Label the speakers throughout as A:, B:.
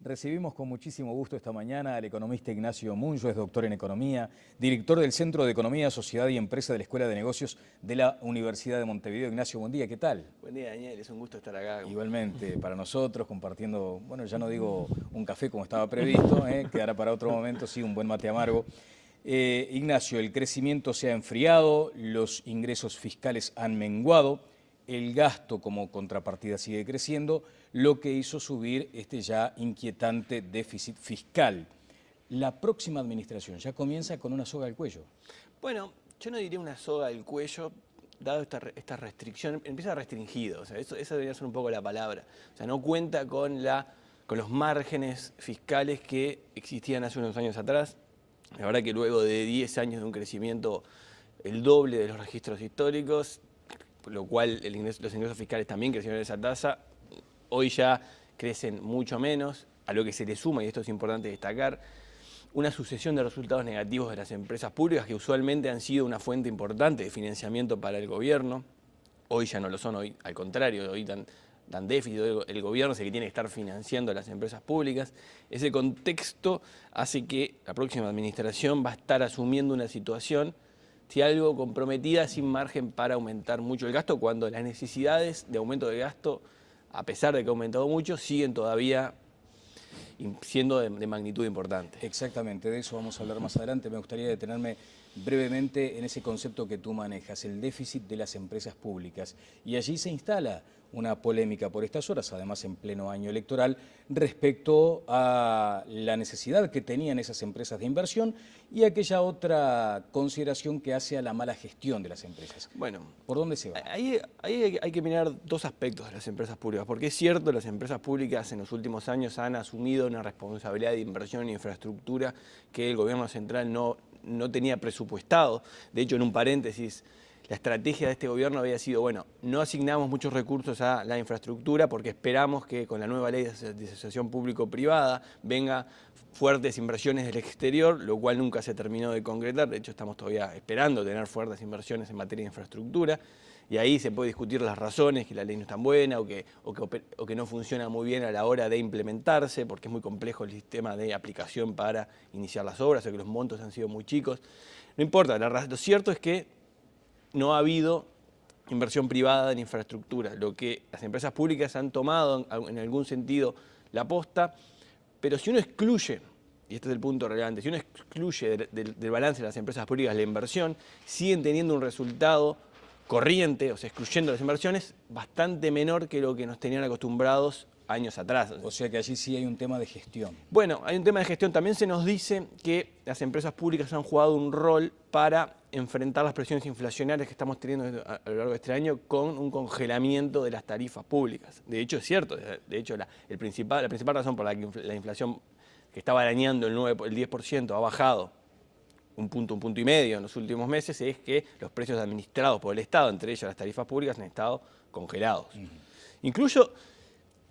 A: Recibimos con muchísimo gusto esta mañana al economista Ignacio Munyo, es doctor en Economía, director del Centro de Economía, Sociedad y Empresa de la Escuela de Negocios de la Universidad de Montevideo. Ignacio, buen día, ¿qué tal?
B: Buen día, Daniel, es un gusto estar acá.
A: Igualmente, para nosotros, compartiendo, bueno, ya no digo un café como estaba previsto, quedará para otro momento, sí, un buen mate amargo. Ignacio, el crecimiento se ha enfriado, los ingresos fiscales han menguado, el gasto como contrapartida sigue creciendo, lo que hizo subir este ya inquietante déficit fiscal. La próxima administración ya comienza con una soga al cuello.
B: Bueno, yo no diría una soga al cuello, dado esta restricción, empieza restringido, o sea, esa debería ser un poco la palabra. O sea, no cuenta con los márgenes fiscales que existían hace unos años atrás. La verdad que luego de 10 años de un crecimiento el doble de los registros históricos, por lo cual los ingresos fiscales también crecieron en esa tasa, hoy ya crecen mucho menos, a lo que se le suma, y esto es importante destacar, una sucesión de resultados negativos de las empresas públicas que usualmente han sido una fuente importante de financiamiento para el gobierno. Hoy ya no lo son, hoy al contrario, hoy dan déficit, el gobierno es el que tiene que estar financiando a las empresas públicas. Ese contexto hace que la próxima administración va a estar asumiendo una situación, si algo comprometida, sin margen para aumentar mucho el gasto, cuando las necesidades de aumento de gasto, a pesar de que ha aumentado mucho, siguen todavía siendo de magnitud importante.
A: Exactamente, de eso vamos a hablar más adelante. Me gustaría detenerme brevemente en ese concepto que tú manejas, el déficit de las empresas públicas. Y allí se instala una polémica por estas horas, además en pleno año electoral, respecto a la necesidad que tenían esas empresas de inversión y aquella otra consideración que hace a la mala gestión de las empresas.
B: Bueno,
A: ¿por dónde se va?
B: Ahí hay que mirar dos aspectos de las empresas públicas, porque es cierto, las empresas públicas en los últimos años han asumido una responsabilidad de inversión en infraestructura que el gobierno central no tenía presupuestado. De hecho, en un paréntesis, la estrategia de este gobierno había sido, bueno, no asignamos muchos recursos a la infraestructura porque esperamos que con la nueva ley de asociación público-privada venga fuertes inversiones del exterior, lo cual nunca se terminó de concretar. De hecho, estamos todavía esperando tener fuertes inversiones en materia de infraestructura. Y ahí se puede discutir las razones, que la ley no es tan buena o que no funciona muy bien a la hora de implementarse, porque es muy complejo el sistema de aplicación para iniciar las obras, o que los montos han sido muy chicos. No importa, lo cierto es que no ha habido inversión privada en infraestructura, lo que las empresas públicas han tomado en algún sentido la posta, pero si uno excluye, y este es el punto relevante, si uno excluye del balance de las empresas públicas la inversión, siguen teniendo un resultado corriente, o sea, excluyendo las inversiones, bastante menor que lo que nos tenían acostumbrados años atrás.
A: O sea que allí sí hay un tema de gestión.
B: Bueno, hay un tema de gestión. También se nos dice que las empresas públicas han jugado un rol para enfrentar las presiones inflacionarias que estamos teniendo a lo largo de este año con un congelamiento de las tarifas públicas. De hecho, es cierto. De hecho, la principal razón por la que la inflación que estaba arañando el 10% ha bajado un punto y medio en los últimos meses, es que los precios administrados por el Estado, entre ellos las tarifas públicas, han estado congelados. Incluso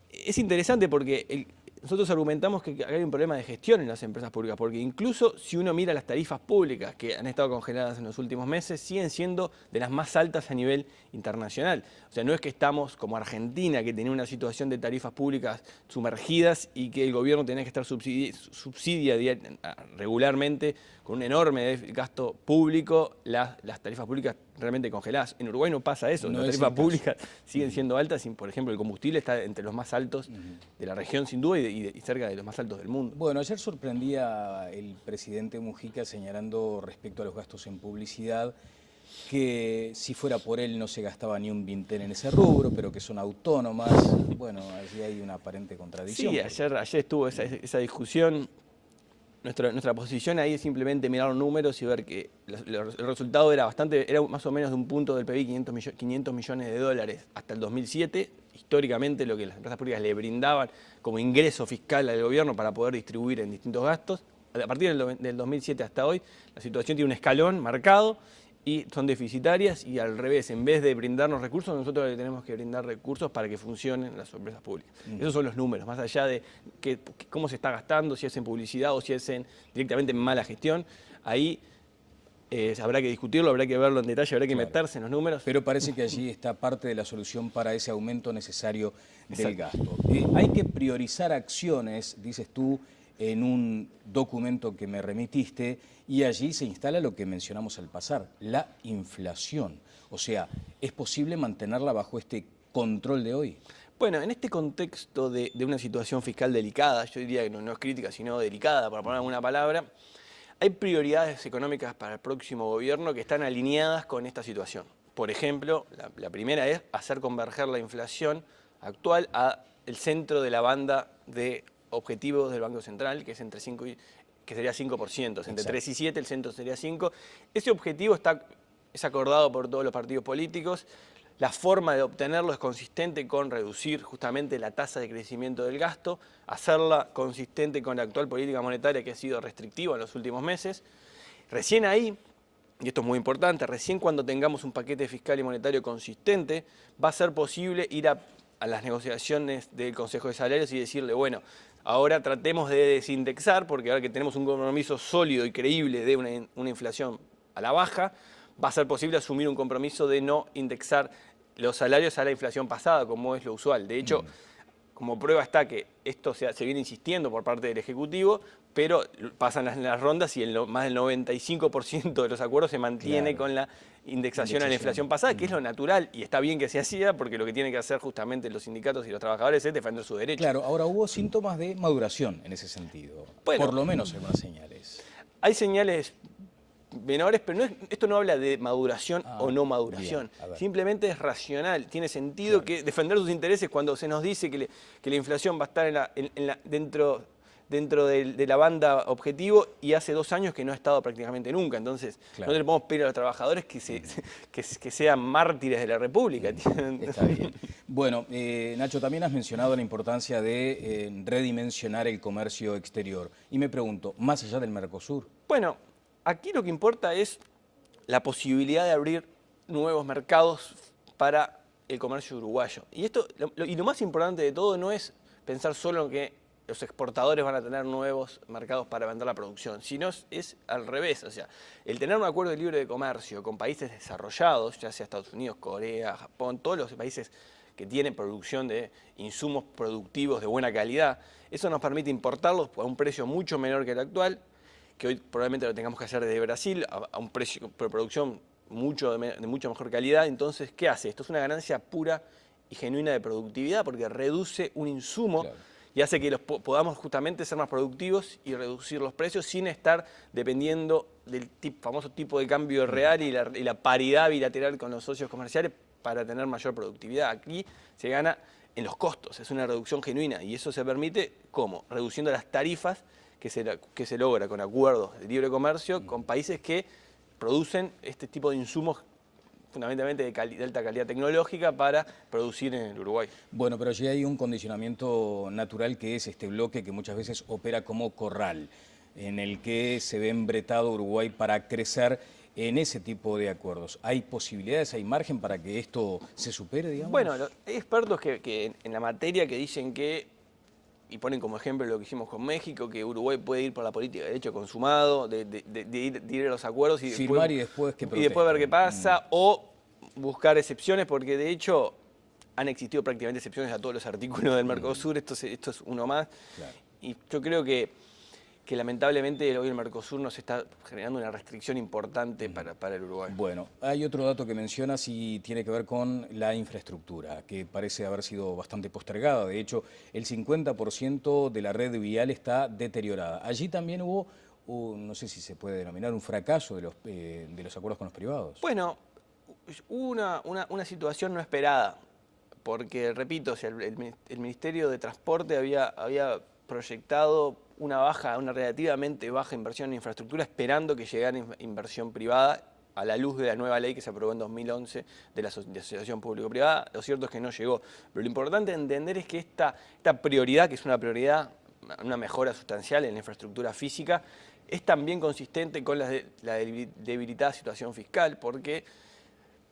B: es interesante porque nosotros argumentamos que hay un problema de gestión en las empresas públicas, porque incluso si uno mira las tarifas públicas que han estado congeladas en los últimos meses, siguen siendo de las más altas a nivel internacional. O sea, no es que estamos como Argentina, que tenía una situación de tarifas públicas sumergidas y que el gobierno tenía que estar subsidia regularmente con un enorme gasto público las tarifas públicas realmente congeladas. En Uruguay no pasa eso, las tarifas públicas siguen siendo altas y, por ejemplo, el combustible está entre los más altos de la región sin duda y cerca de los más altos del mundo.
A: Bueno, ayer sorprendía el presidente Mujica señalando respecto a los gastos en publicidad que si fuera por él no se gastaba ni un vintén en ese rubro, pero que son autónomas. Bueno, allí hay una aparente contradicción.
B: Sí, ayer estuvo esa discusión. Nuestra posición ahí es simplemente mirar los números y ver que el resultado era más o menos de un punto del PBI, 500 millones de dólares hasta el 2007, históricamente lo que las empresas públicas le brindaban como ingreso fiscal al gobierno para poder distribuir en distintos gastos. A partir del 2007 hasta hoy, la situación tiene un escalón marcado y son deficitarias, y al revés, en vez de brindarnos recursos, nosotros le tenemos que brindar recursos para que funcionen las empresas públicas. Esos son los números, más allá de cómo se está gastando, si es en publicidad o si es directamente en mala gestión. Ahí Habrá que discutirlo, habrá que verlo en detalle, habrá que meterse en los números.
A: Pero parece que allí está parte de la solución para ese aumento necesario del gasto. Hay que priorizar acciones, dices tú, en un documento que me remitiste, y allí se instala lo que mencionamos al pasar, la inflación. O sea, ¿es posible mantenerla bajo este control de hoy?
B: Bueno, en este contexto de una situación fiscal delicada, yo diría que no es crítica, sino delicada, para poner alguna palabra, hay prioridades económicas para el próximo gobierno que están alineadas con esta situación. Por ejemplo, la primera es hacer converger la inflación actual al centro de la banda de objetivos del Banco Central, que es entre 5 y, que sería 5%, entre 3 y 7, el centro sería 5. Ese objetivo es acordado por todos los partidos políticos. La forma de obtenerlo es consistente con reducir justamente la tasa de crecimiento del gasto, hacerla consistente con la actual política monetaria que ha sido restrictiva en los últimos meses. Recién ahí, y esto es muy importante, recién cuando tengamos un paquete fiscal y monetario consistente, va a ser posible ir a las negociaciones del Consejo de Salarios y decirle, bueno, ahora tratemos de desindexar, porque ahora que tenemos un compromiso sólido y creíble de una inflación a la baja, va a ser posible asumir un compromiso de no indexar los salarios a la inflación pasada, como es lo usual. De hecho, como prueba está que esto se viene insistiendo por parte del Ejecutivo, pero pasan las rondas y más del 95% de los acuerdos se mantiene con la indexación a la inflación pasada, que es lo natural, y está bien que se hacía, porque lo que tienen que hacer justamente los sindicatos y los trabajadores es defender sus derechos.
A: Claro, ahora hubo síntomas de maduración en ese sentido, bueno, por lo menos algunas señales.
B: Hay señales menores, pero esto no habla de maduración o no maduración. Simplemente es racional. Tiene sentido que defender sus intereses cuando se nos dice que la inflación va a estar dentro de la banda objetivo, y hace 2 años que no ha estado prácticamente nunca. Entonces, no le podemos pedir a los trabajadores que sean mártires de la República.
A: Está bien. Bueno, Nacho, también has mencionado la importancia de redimensionar el comercio exterior. Y me pregunto, más allá del Mercosur.
B: Bueno, aquí lo que importa es la posibilidad de abrir nuevos mercados para el comercio uruguayo. Y lo más importante de todo no es pensar solo en que los exportadores van a tener nuevos mercados para vender la producción, sino es al revés. O sea, el tener un acuerdo de libre comercio con países desarrollados, ya sea Estados Unidos, Corea, Japón, todos los países que tienen producción de insumos productivos de buena calidad, eso nos permite importarlos a un precio mucho menor que el actual, que hoy probablemente lo tengamos que hacer desde Brasil, a un precio de producción de mucha mejor calidad. Entonces, ¿qué hace? Esto es una ganancia pura y genuina de productividad, porque reduce un insumo y hace que podamos justamente ser más productivos y reducir los precios sin estar dependiendo del famoso tipo de cambio real y la paridad bilateral con los socios comerciales para tener mayor productividad. Aquí se gana en los costos, es una reducción genuina, y eso se permite, ¿cómo? Reduciendo las tarifas que se logra con acuerdos de libre comercio con países que producen este tipo de insumos fundamentalmente de alta calidad tecnológica para producir en el Uruguay.
A: Bueno, pero allí hay un condicionamiento natural, que es este bloque que muchas veces opera como corral, en el que se ve embretado Uruguay para crecer en ese tipo de acuerdos. ¿Hay posibilidades, hay margen para que esto se supere, digamos?
B: Bueno, hay expertos que en la materia que dicen y ponen como ejemplo lo que hicimos con México, que Uruguay puede ir por la política de derecho consumado, de ir a los acuerdos y
A: firmar después
B: ver qué pasa, o buscar excepciones, porque de hecho han existido prácticamente excepciones a todos los artículos del Mercosur. Esto es uno más. Y yo creo que lamentablemente hoy el Mercosur nos está generando una restricción importante para el Uruguay.
A: Bueno, hay otro dato que mencionas y tiene que ver con la infraestructura, que parece haber sido bastante postergada. De hecho, el 50% de la red vial está deteriorada. Allí también hubo, no sé si se puede denominar, un fracaso de los acuerdos con los privados.
B: Bueno, hubo una situación no esperada, porque, repito, o sea, el Ministerio de Transporte había proyectado una relativamente baja inversión en infraestructura, esperando que llegara inversión privada a la luz de la nueva ley que se aprobó en 2011 de la asociación público-privada. Lo cierto es que no llegó. Pero lo importante de entender es que esta prioridad, que es una prioridad, una mejora sustancial en la infraestructura física, es también consistente con la debilitada situación fiscal, porque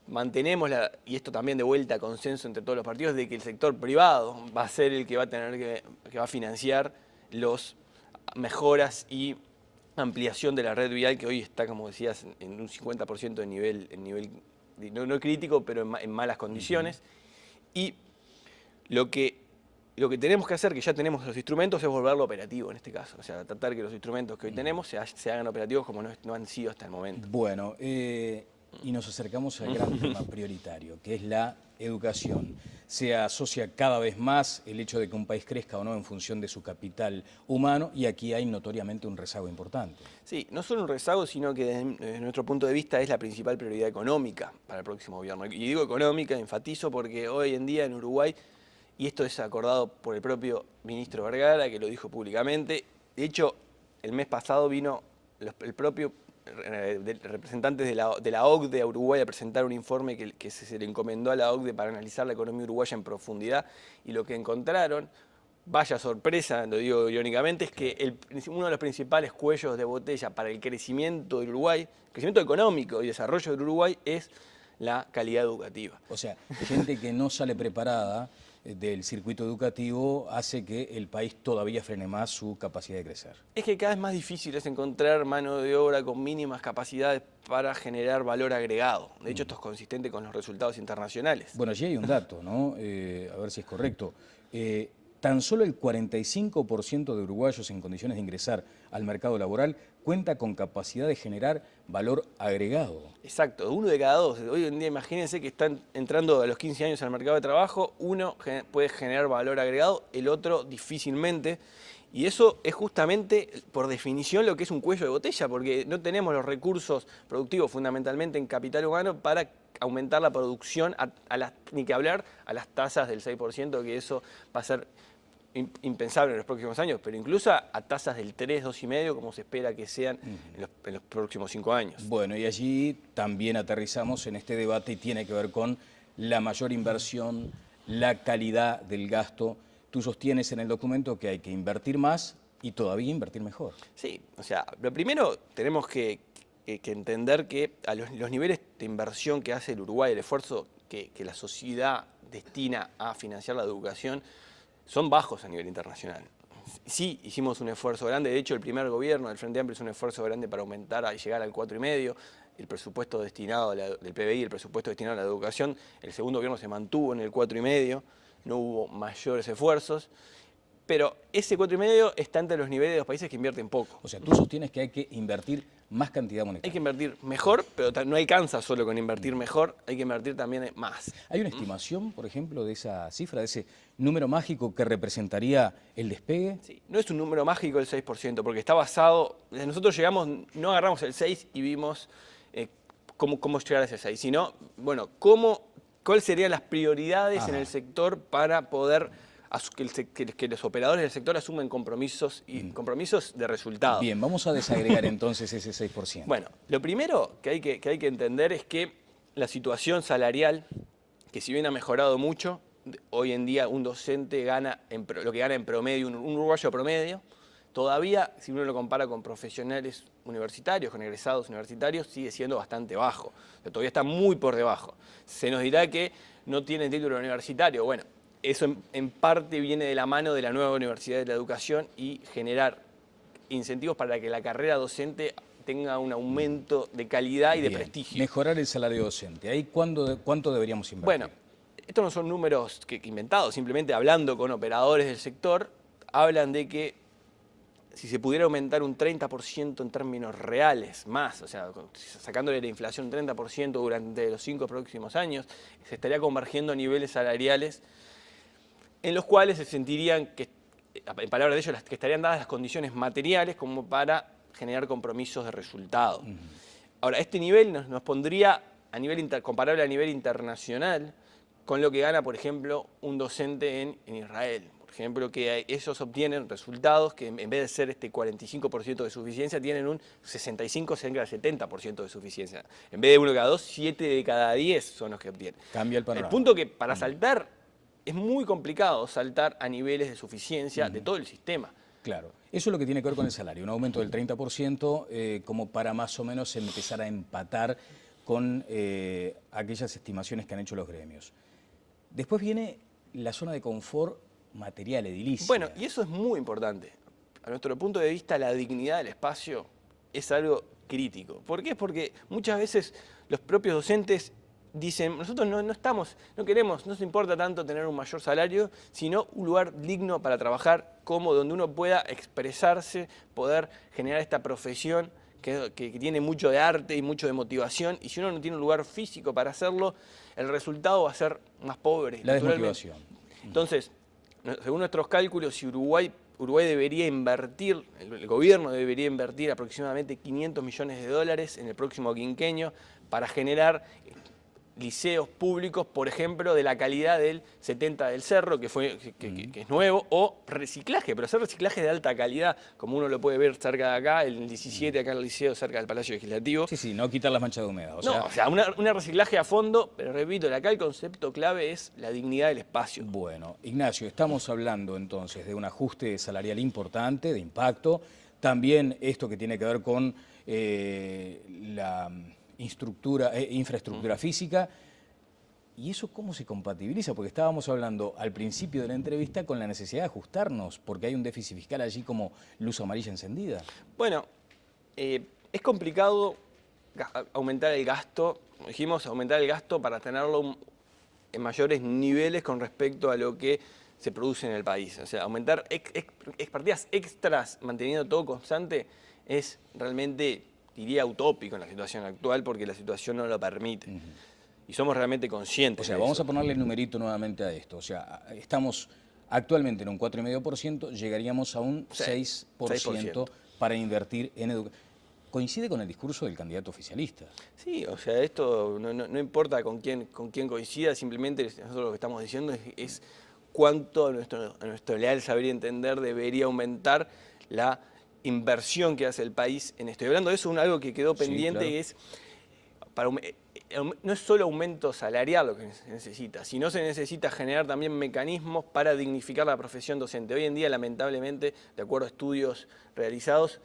B: mantenemos, y esto también de vuelta a consenso entre todos los partidos, de que el sector privado va a ser el que va a financiar los mejoras y ampliación de la red vial que hoy está, como decías, en un 50% de nivel no crítico, pero en malas condiciones. Y lo que tenemos que hacer, que ya tenemos los instrumentos, es volverlo operativo en este caso. O sea, tratar que los instrumentos que hoy tenemos se hagan operativos como no han sido hasta el momento.
A: Bueno, y nos acercamos al gran tema prioritario, que es la educación. Se asocia cada vez más el hecho de que un país crezca o no en función de su capital humano, y aquí hay notoriamente un rezago importante.
B: Sí, no solo un rezago, sino que desde nuestro punto de vista es la principal prioridad económica para el próximo gobierno. Y digo económica, enfatizo, porque hoy en día en Uruguay, y esto es acordado por el propio ministro Vergara, que lo dijo públicamente, de hecho, el mes pasado vino el propio representantes de la OCDE a Uruguay a presentar un informe que se le encomendó a la OCDE para analizar la economía uruguaya en profundidad, y lo que encontraron, vaya sorpresa, lo digo irónicamente, es que uno de los principales cuellos de botella para el crecimiento del Uruguay, crecimiento económico y desarrollo del Uruguay, es la calidad educativa.
A: O sea, gente que no sale preparada del circuito educativo hace que el país todavía frene más su capacidad de crecer.
B: Es que cada vez más difícil es encontrar mano de obra con mínimas capacidades para generar valor agregado. De hecho, esto es consistente con los resultados internacionales.
A: Bueno, allí hay un dato, ¿no? A ver si es correcto. Tan solo el 45% de uruguayos en condiciones de ingresar al mercado laboral cuenta con capacidad de generar valor agregado.
B: Exacto, 1 de cada 2. Hoy en día imagínense que están entrando a los 15 años al mercado de trabajo, uno puede generar valor agregado, el otro difícilmente. Y eso es justamente, por definición, lo que es un cuello de botella, porque no tenemos los recursos productivos, fundamentalmente en capital humano, para aumentar la producción, ni que hablar a las tasas del 6%, que eso va a ser impensable en los próximos años, pero incluso a tasas del 3, 2,5, como se espera que sean en los próximos 5 años.
A: Bueno, y allí también aterrizamos en este debate y tiene que ver con la mayor inversión, la calidad del gasto. Tú sostienes en el documento que hay que invertir más y todavía invertir mejor.
B: Sí, o sea, lo primero tenemos que entender que a los niveles de inversión que hace el Uruguay, el esfuerzo que la sociedad destina a financiar la educación, son bajos a nivel internacional. Sí, hicimos un esfuerzo grande. De hecho, el primer gobierno del Frente Amplio hizo un esfuerzo grande para aumentar y llegar al 4,5. El presupuesto destinado del PBI, el presupuesto destinado a la educación, el segundo gobierno se mantuvo en el 4,5. No hubo mayores esfuerzos. Pero ese 4,5 está entre los niveles de los países que invierten poco.
A: O sea, tú sostienes que hay que invertir más cantidad monetaria.
B: Hay que invertir mejor, pero no alcanza solo con invertir mejor, hay que invertir también más.
A: ¿Hay una estimación, por ejemplo, de esa cifra, de ese número mágico que representaría el despegue?
B: Sí, no es un número mágico el 6%, porque está basado, nosotros llegamos, no agarramos el 6 y vimos cómo llegar a ese 6, sino, bueno, cuáles serían las prioridades en el sector para poder que los operadores del sector asumen compromisos de resultados.
A: Bien, vamos a desagregar entonces ese 6%.
B: Bueno, lo primero que hay que entender es que la situación salarial, que si bien ha mejorado mucho, hoy en día un docente gana lo que gana en promedio, un uruguayo promedio, todavía, si uno lo compara con profesionales universitarios, con egresados universitarios, sigue siendo bastante bajo. O sea, todavía está muy por debajo. Se nos dirá que no tiene título universitario. Bueno, eso en parte viene de la mano de la nueva Universidad de la Educación y generar incentivos para que la carrera docente tenga un aumento de calidad y de prestigio.
A: Mejorar el salario docente. ¿Ahí cuánto deberíamos invertir?
B: Bueno, estos no son números que inventados, simplemente hablando con operadores del sector, hablan de que si se pudiera aumentar un 30% en términos reales más, o sea, sacándole la inflación un 30% durante los 5 próximos años, se estaría convergiendo a niveles salariales en los cuales se sentirían, en palabras de ellos, que estarían dadas las condiciones materiales como para generar compromisos de resultado. Ahora, este nivel nos pondría comparable a nivel internacional con lo que gana, por ejemplo, un docente en Israel. Por ejemplo, que ellos obtienen resultados que en vez de ser este 45% de suficiencia, tienen un 65, cerca del 70% de suficiencia. En vez de 1 de cada 2, 7 de cada 10 son los que obtienen.
A: Cambia el panorama.
B: El punto que para saltar, es muy complicado saltar a niveles de suficiencia de todo el sistema.
A: Claro, eso es lo que tiene que ver con el salario, un aumento del 30% como para más o menos empezar a empatar con aquellas estimaciones que han hecho los gremios. Después viene la zona de confort material, edilicia.
B: Bueno, y eso es muy importante. A nuestro punto de vista, la dignidad del espacio es algo crítico. ¿Por qué? Porque muchas veces los propios docentes dicen, nosotros no queremos, no nos importa tanto tener un mayor salario, sino un lugar digno para trabajar, cómodo, donde uno pueda expresarse, poder generar esta profesión que tiene mucho de arte y mucho de motivación, y si uno no tiene un lugar físico para hacerlo, el resultado va a ser más pobre.
A: La desmotivación.
B: Entonces, según nuestros cálculos, si Uruguay debería invertir, el gobierno debería invertir aproximadamente 500 millones de dólares en el próximo quinquenio para generar liceos públicos, por ejemplo, de la calidad del 70 del Cerro, que es nuevo, o reciclaje, pero hacer reciclaje de alta calidad, como uno lo puede ver cerca de acá, el 17 acá en el liceo, cerca del Palacio Legislativo.
A: Sí, no quitar las manchas de humedad.
B: O sea, un reciclaje a fondo, pero repito, acá el concepto clave es la dignidad del espacio.
A: Bueno, Ignacio, estamos hablando entonces de un ajuste salarial importante, de impacto, también esto que tiene que ver con la infraestructura física. ¿Y eso cómo se compatibiliza? Porque estábamos hablando al principio de la entrevista con la necesidad de ajustarnos, porque hay un déficit fiscal allí como luz amarilla encendida.
B: Bueno, es complicado aumentar el gasto, como dijimos, aumentar el gasto para tenerlo en mayores niveles con respecto a lo que se produce en el país. O sea, aumentar partidas extras manteniendo todo constante es realmente, diría, utópico en la situación actual, porque la situación no lo permite. Y somos realmente conscientes.
A: O sea, vamos a ponerle el numerito nuevamente a esto. O sea, estamos actualmente en un 4,5%, llegaríamos a un 6% para invertir en educación. ¿Coincide con el discurso del candidato oficialista?
B: Sí, o sea, esto no importa con quién coincida, simplemente nosotros lo que estamos diciendo es cuánto a nuestro leal saber y entender debería aumentar la inversión que hace el país en esto. Y hablando de eso, algo que quedó pendiente, claro, es, no es solo aumento salarial lo que se necesita, sino se necesita generar también mecanismos para dignificar la profesión docente. Hoy en día, lamentablemente, de acuerdo a estudios realizados,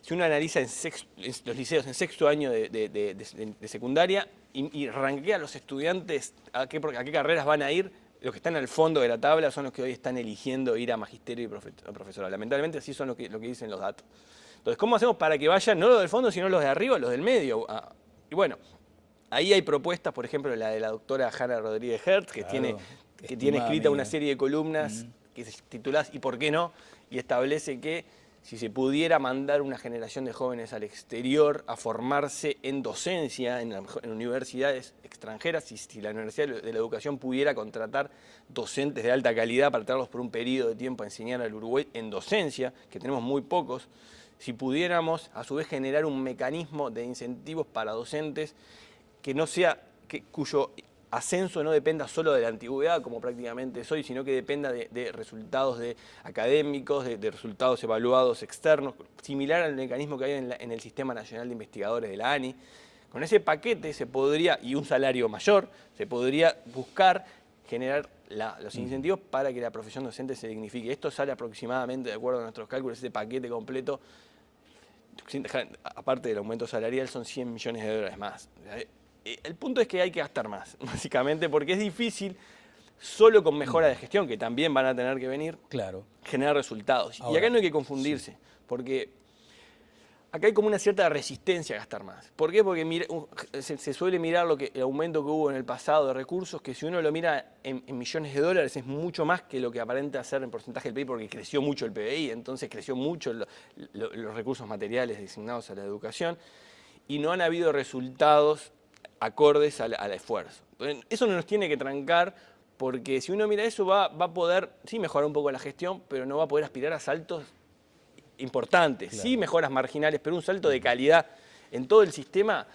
B: si uno analiza los liceos en sexto año de secundaria y ranquea a los estudiantes a qué carreras van a ir, los que están al fondo de la tabla son los que hoy están eligiendo ir a magisterio y profesorado. Lamentablemente así son lo que dicen los datos. Entonces, ¿cómo hacemos para que vayan no los del fondo, sino los de arriba, los del medio? Y bueno, ahí hay propuestas, por ejemplo, la de la doctora Hanna Rodríguez Hertz, que tiene escrita una serie de columnas que se titula ¿Y por qué no? Y establece que si se pudiera mandar una generación de jóvenes al exterior a formarse en docencia, en universidades extranjeras, si la Universidad de la Educación pudiera contratar docentes de alta calidad para traerlos por un periodo de tiempo a enseñar al Uruguay en docencia, que tenemos muy pocos, si pudiéramos a su vez generar un mecanismo de incentivos para docentes que no sea, cuyo ascenso no dependa solo de la antigüedad, como prácticamente es hoy, sino que dependa de resultados académicos, de resultados evaluados externos, similar al mecanismo que hay en el Sistema Nacional de Investigadores de la ANI. Con ese paquete se podría, y un salario mayor, se podría buscar generar los incentivos para que la profesión docente se dignifique. Esto sale aproximadamente, de acuerdo a nuestros cálculos, ese paquete completo, aparte del aumento salarial, son 100 millones de dólares más. El punto es que hay que gastar más, básicamente, porque es difícil, solo con mejora de gestión, que también van a tener que venir,
A: claro,
B: generar resultados.
A: Ahora,
B: y acá no hay que confundirse, porque acá hay como una cierta resistencia a gastar más. ¿Por qué? Porque se suele mirar el aumento que hubo en el pasado de recursos, que si uno lo mira en millones de dólares es mucho más que lo que aparenta ser en porcentaje del PIB, porque creció mucho el PBI, entonces creció mucho los recursos materiales designados a la educación, y no han habido resultados acordes al esfuerzo. Entonces, eso no nos tiene que trancar, porque si uno mira eso va a poder, sí, mejorar un poco la gestión, pero no va a poder aspirar a saltos importantes. Claro. Sí, mejoras marginales, pero un salto de calidad en todo el sistema.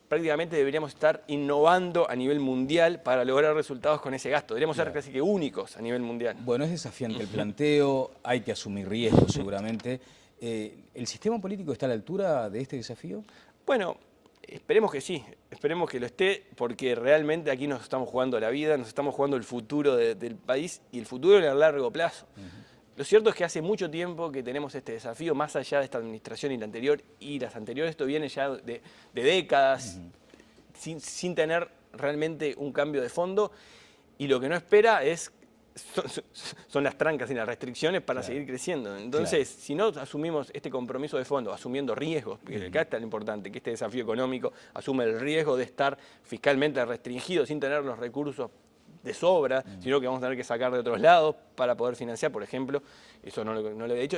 B: Prácticamente deberíamos estar innovando a nivel mundial para lograr resultados con ese gasto. Deberíamos ser casi que únicos a nivel mundial.
A: Bueno, es desafiante el planteo, hay que asumir riesgos seguramente. ¿El sistema político está a la altura de este desafío?
B: Bueno, esperemos que sí, esperemos que lo esté, porque realmente aquí nos estamos jugando la vida, nos estamos jugando el futuro del país y el futuro en el largo plazo. Lo cierto es que hace mucho tiempo que tenemos este desafío, más allá de esta administración y la anterior y las anteriores, esto viene ya de décadas, sin tener realmente un cambio de fondo, y lo que no espera es son las trancas y las restricciones para seguir creciendo. Entonces, si no asumimos este compromiso de fondo, asumiendo riesgos, porque acá está lo importante, que este desafío económico asume el riesgo de estar fiscalmente restringido sin tener los recursos de sobra, sino que vamos a tener que sacar de otros lados para poder financiar, por ejemplo, eso no lo había dicho,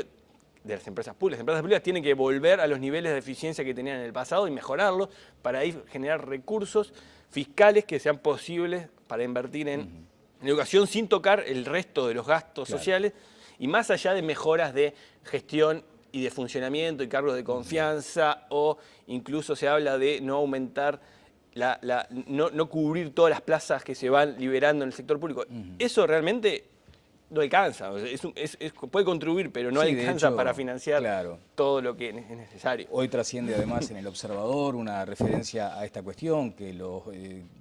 B: de las empresas públicas. Las empresas públicas tienen que volver a los niveles de eficiencia que tenían en el pasado y mejorarlos para ahí generar recursos fiscales que sean posibles para invertir en educación sin tocar el resto de los gastos sociales y más allá de mejoras de gestión y de funcionamiento y cargos de confianza o incluso se habla de no aumentar, no cubrir todas las plazas que se van liberando en el sector público. Eso realmente no alcanza, puede contribuir, pero no alcanza hecho, para financiar todo lo que es necesario.
A: Hoy trasciende además en El Observador una referencia a esta cuestión, que los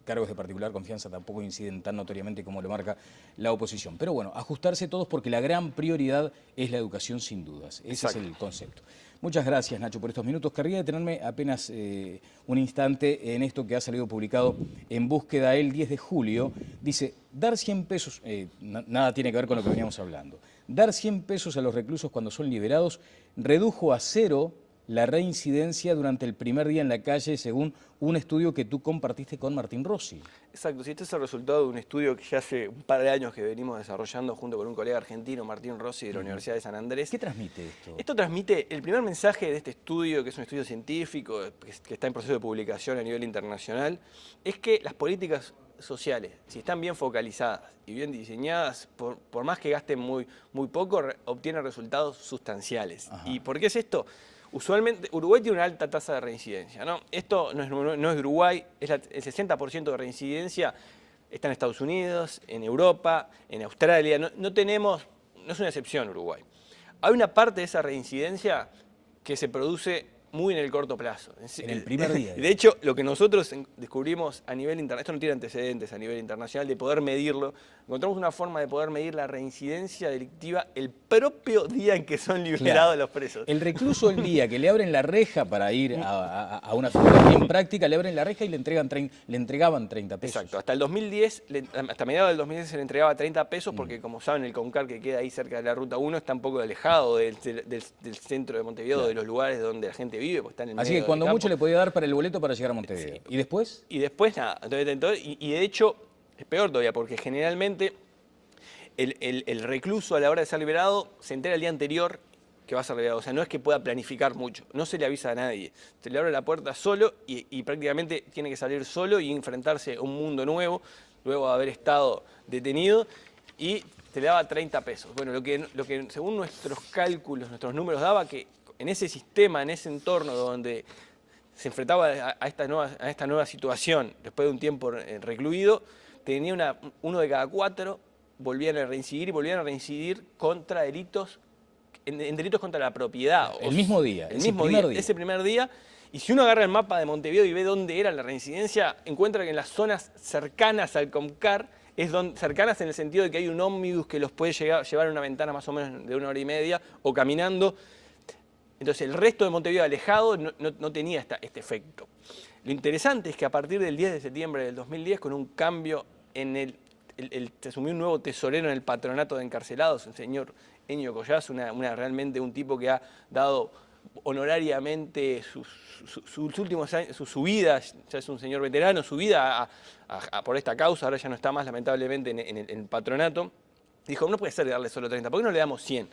A: cargos de particular confianza tampoco inciden tan notoriamente como lo marca la oposición. Pero bueno, ajustarse todos porque la gran prioridad es la educación sin dudas. Ese es el concepto. Muchas gracias, Nacho, por estos minutos. Querría detenerme apenas un instante en esto que ha salido publicado en Búsqueda el 10 de julio. Dice, dar 100 pesos, nada tiene que ver con lo que veníamos hablando, dar 100 pesos a los reclusos cuando son liberados redujo a 0 la reincidencia durante el primer día en la calle, según un estudio que tú compartiste con Martín Rossi.
B: Exacto, si este es el resultado de un estudio que ya hace un par de años que venimos desarrollando junto con un colega argentino, Martín Rossi, de la Universidad de San Andrés.
A: ¿Qué transmite esto?
B: Esto transmite, el primer mensaje de este estudio, que es un estudio científico, que está en proceso de publicación a nivel internacional, es que las políticas sociales, si están bien focalizadas y bien diseñadas, por más que gasten muy poco, obtienen resultados sustanciales. ¿Y por qué es esto? Usualmente, Uruguay tiene una alta tasa de reincidencia, ¿no? Esto no es Uruguay, el 60% de reincidencia está en Estados Unidos, en Europa, en Australia, no es una excepción Uruguay. Hay una parte de esa reincidencia que se produce muy en el corto plazo.
A: En el primer día.
B: De hecho, lo que nosotros descubrimos a nivel internacional, esto no tiene antecedentes a nivel internacional, de poder medirlo, encontramos una forma de poder medir la reincidencia delictiva el propio día en que son liberados los presos.
A: El recluso el día que le abren la reja para ir a una figura bien práctica, le abren la reja y le entregaban 30 pesos.
B: Exacto, hasta el 2010, hasta mediados del 2010 se le entregaba 30 pesos porque como saben el CONCAR que queda ahí cerca de la Ruta 1 está un poco alejado del centro de Montevideo, de los lugares donde la gente vive, porque está en el
A: Así que cuando mucho le podía dar para el boleto para llegar a Montevideo. Sí. ¿Y después?
B: Y después nada. Y de hecho es peor todavía porque generalmente el recluso a la hora de ser liberado se entera el día anterior que va a ser liberado. O sea, no es que pueda planificar mucho, no se le avisa a nadie. Se le abre la puerta solo y prácticamente tiene que salir solo y enfrentarse a un mundo nuevo, luego de haber estado detenido y se le daba 30 pesos. Bueno, lo que según nuestros cálculos, nuestros números daba que en ese sistema, en ese entorno donde se enfrentaba a esta nueva situación, después de un tiempo recluido, tenía uno de cada 4 volvían a reincidir contra delitos, en delitos contra la propiedad.
A: El mismo día,
B: ese primer día. Y si uno agarra el mapa de Montevideo y ve dónde era la reincidencia, encuentra que en las zonas cercanas al CONCAR, cercanas en el sentido de que hay un ómnibus que los puede llevar a una ventana más o menos de 1 hora y media, o caminando. Entonces el resto de Montevideo alejado no tenía este efecto. Lo interesante es que a partir del 10 de septiembre del 2010, con un cambio en se asumió un nuevo tesorero en el patronato de encarcelados, el señor Enio Collaz, realmente un tipo que ha dado honorariamente sus últimos años, su vida, ya es un señor veterano, su vida por esta causa, ahora ya no está más lamentablemente en el patronato, dijo, no puede ser de darle solo 30, ¿por qué no le damos 100?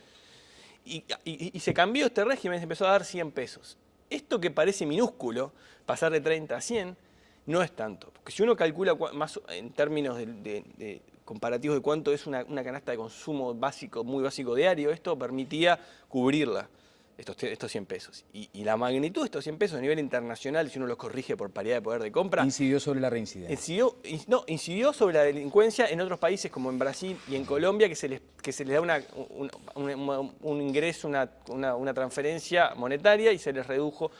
B: Y se cambió este régimen y se empezó a dar 100 pesos. Esto que parece minúsculo, pasar de 30 a 100, no es tanto. Porque si uno calcula más en términos de comparativos de cuánto es una canasta de consumo básico, muy básico diario, esto permitía cubrirla, estos 100 pesos. Y la magnitud de estos 100 pesos a nivel internacional, si uno los corrige por paridad de poder de compra...
A: ¿Incidió sobre la reincidencia?
B: Incidió sobre la delincuencia en otros países como en Brasil y en Colombia, que se les da un ingreso, una transferencia monetaria y se les redujo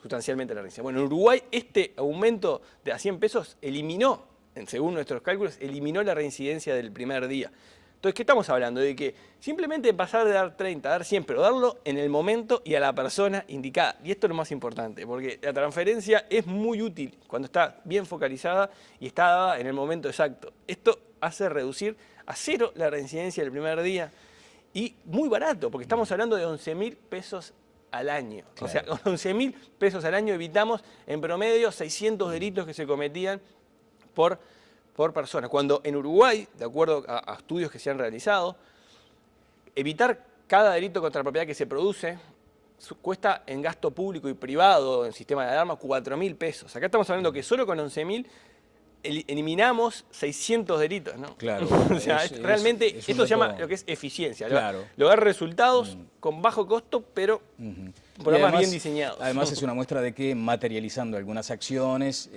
B: sustancialmente la reincidencia. Bueno, en Uruguay este aumento de a 100 pesos eliminó, según nuestros cálculos, eliminó la reincidencia del primer día. Entonces, ¿qué estamos hablando? De que simplemente pasar de dar 30 a dar 100, pero darlo en el momento y a la persona indicada. Y esto es lo más importante, porque la transferencia es muy útil cuando está bien focalizada y está dada en el momento exacto. Esto hace reducir a cero la reincidencia del primer día y muy barato, porque estamos hablando de 11.000 pesos al año. Claro. O sea, con 11.000 pesos al año evitamos en promedio 600 delitos que se cometían por persona. Cuando en Uruguay, de acuerdo a estudios que se han realizado, evitar cada delito contra la propiedad que se produce cuesta en gasto público y privado, en sistema de alarma, 4.000 pesos. Acá estamos hablando que solo con 11.000 eliminamos 600 delitos, ¿no?
A: Claro.
B: O sea, realmente esto se llama lo que es eficiencia.
A: Claro.
B: Lograr resultados con bajo costo, pero programas bien diseñados.
A: Además es una muestra de que materializando algunas acciones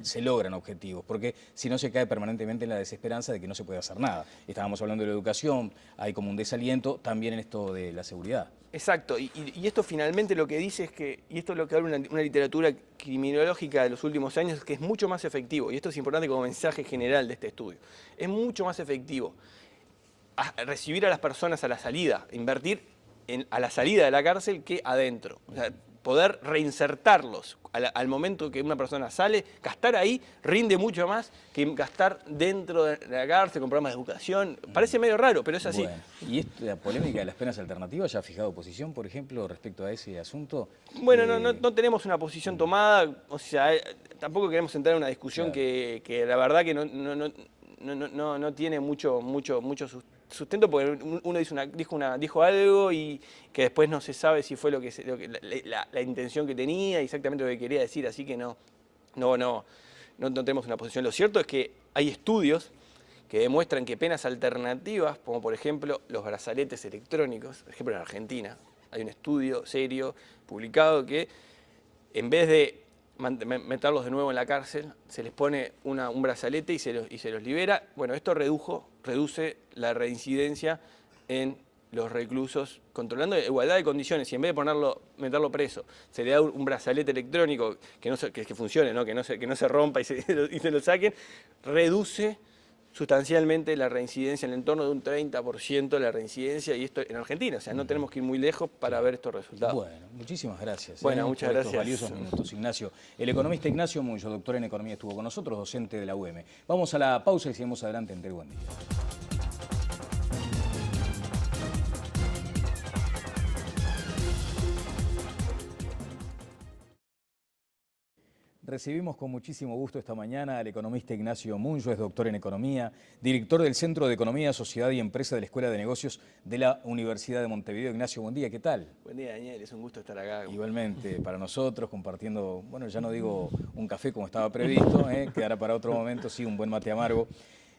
A: se logran objetivos, porque si no se cae permanentemente en la desesperanza de que no se puede hacer nada. Estábamos hablando de la educación, hay como un desaliento, también en esto de la seguridad.
B: Exacto, y esto finalmente lo que dice es que, y esto es lo que habla una literatura criminológica de los últimos años, que es mucho más efectivo, y esto es importante como mensaje general de este estudio, es mucho más efectivo recibir a las personas a la salida, invertir a la salida de la cárcel que adentro. O sea, poder reinsertarlos al momento que una persona sale, gastar ahí rinde mucho más que gastar dentro de la cárcel con programas de educación. Parece medio raro, pero es así.
A: Bueno, ¿y esta polémica de las penas alternativas ya ha fijado posición, por ejemplo, respecto a ese asunto?
B: Bueno, no tenemos una posición tomada, o sea, tampoco queremos entrar en una discusión que la verdad que no tiene mucho sustento, porque uno dijo algo y que después no se sabe si fue la intención que tenía, exactamente lo que quería decir, así que no tenemos una posición. Lo cierto es que hay estudios que demuestran que penas alternativas, como por ejemplo los brazaletes electrónicos, por ejemplo en Argentina, hay un estudio serio publicado que en vez de meterlos de nuevo en la cárcel, se les pone un brazalete y se los libera. Bueno, esto reduce la reincidencia en los reclusos, controlando la igualdad de condiciones. Y en vez de meterlo preso, se le da un brazalete electrónico que funcione, ¿no? que no se rompa y se lo saquen, reduce sustancialmente la reincidencia, en el entorno de un 30% la reincidencia, y esto en Argentina, o sea, no tenemos que ir muy lejos para ver estos resultados.
A: Bueno, muchísimas gracias.
B: Bueno, muchas gracias.
A: Estos valiosos minutos, Ignacio. El economista Ignacio Munyo, doctor en Economía, estuvo con nosotros, docente de la UM. Vamos a la pausa y seguimos adelante en Buen Día. Recibimos con muchísimo gusto esta mañana al economista Ignacio Munyo, es doctor en Economía, director del Centro de Economía, Sociedad y Empresa de la Escuela de Negocios de la Universidad de Montevideo. Ignacio, buen día, ¿qué tal?
B: Buen día, Daniel, es un gusto estar acá.
A: Igualmente, para nosotros, compartiendo, bueno, ya no digo un café como estaba previsto, quedará para otro momento, sí, un buen mate amargo.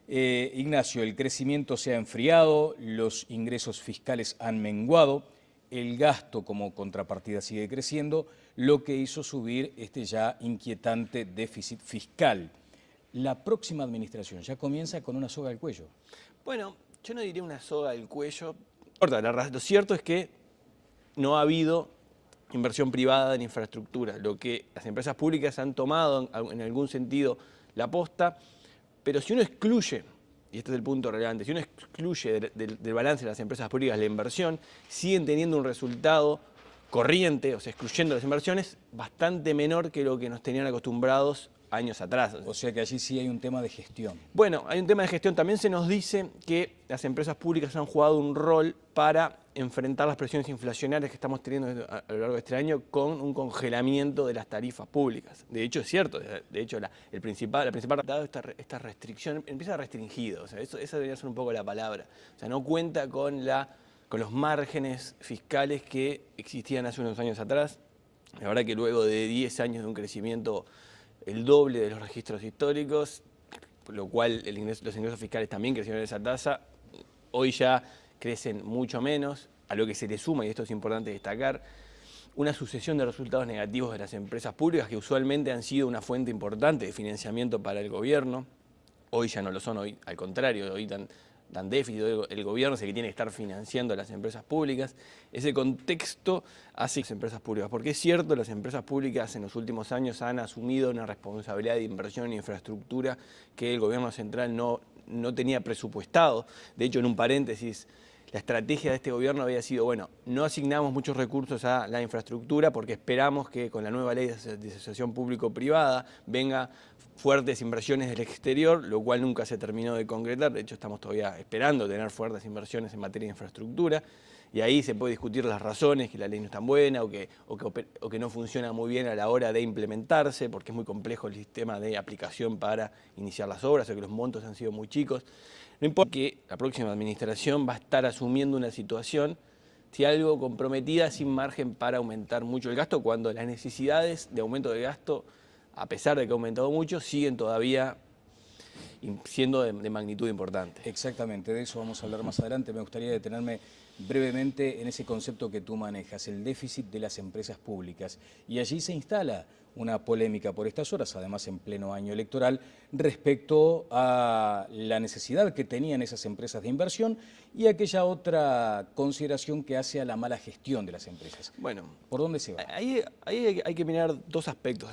A: Ignacio, el crecimiento se ha enfriado, los ingresos fiscales han menguado, el gasto como contrapartida sigue creciendo, lo que hizo subir este ya inquietante déficit fiscal. La próxima administración ya comienza con una soga al cuello.
B: Bueno, yo no diría una soga al cuello. Lo cierto es que no ha habido inversión privada en infraestructura, lo que las empresas públicas han tomado en algún sentido la posta, pero si uno excluye, y este es el punto relevante, si uno excluye del balance de las empresas públicas la inversión, siguen teniendo un resultado corriente, o sea, excluyendo las inversiones, bastante menor que lo que nos tenían acostumbrados años atrás.
A: O sea que allí sí hay un tema de gestión.
B: Bueno, hay un tema de gestión. También se nos dice que las empresas públicas han jugado un rol para enfrentar las presiones inflacionarias que estamos teniendo a lo largo de este año con un congelamiento de las tarifas públicas. De hecho, es cierto. De hecho, la principal resultado de esta restricción empieza restringido. O sea, esa debería ser un poco la palabra. O sea, no cuenta con los márgenes fiscales que existían hace unos años atrás. La verdad que luego de 10 años de un crecimiento el doble de los registros históricos, por lo cual los ingresos fiscales también crecieron en esa tasa, hoy ya crecen mucho menos, a lo que se le suma, y esto es importante destacar, una sucesión de resultados negativos de las empresas públicas que usualmente han sido una fuente importante de financiamiento para el gobierno. Hoy ya no lo son, hoy al contrario, hoy dan déficit, el gobierno es el que tiene que estar financiando a las empresas públicas. Ese contexto hace las empresas públicas, porque es cierto, las empresas públicas en los últimos años han asumido una responsabilidad de inversión en infraestructura que el gobierno central no tenía presupuestado. De hecho, en un paréntesis, la estrategia de este gobierno había sido, bueno, no asignamos muchos recursos a la infraestructura porque esperamos que con la nueva ley de asociación público-privada venga fuertes inversiones del exterior, lo cual nunca se terminó de concretar. De hecho, estamos todavía esperando tener fuertes inversiones en materia de infraestructura. Y ahí se puede discutir las razones, que la ley no es tan buena o que no funciona muy bien a la hora de implementarse, porque es muy complejo el sistema de aplicación para iniciar las obras, o que los montos han sido muy chicos. No importa que la próxima administración va a estar asumiendo una situación, si algo comprometida, sin margen para aumentar mucho el gasto, cuando las necesidades de aumento de gasto, a pesar de que ha aumentado mucho, siguen todavía siendo de magnitud importante.
A: Exactamente, de eso vamos a hablar más adelante. Me gustaría detenerme brevemente en ese concepto que tú manejas, el déficit de las empresas públicas. Y allí se instala una polémica por estas horas, además en pleno año electoral, respecto a la necesidad que tenían esas empresas de inversión y aquella otra consideración que hace a la mala gestión de las empresas.
B: Bueno,
A: ¿por dónde se va?
B: ahí hay que mirar dos aspectos.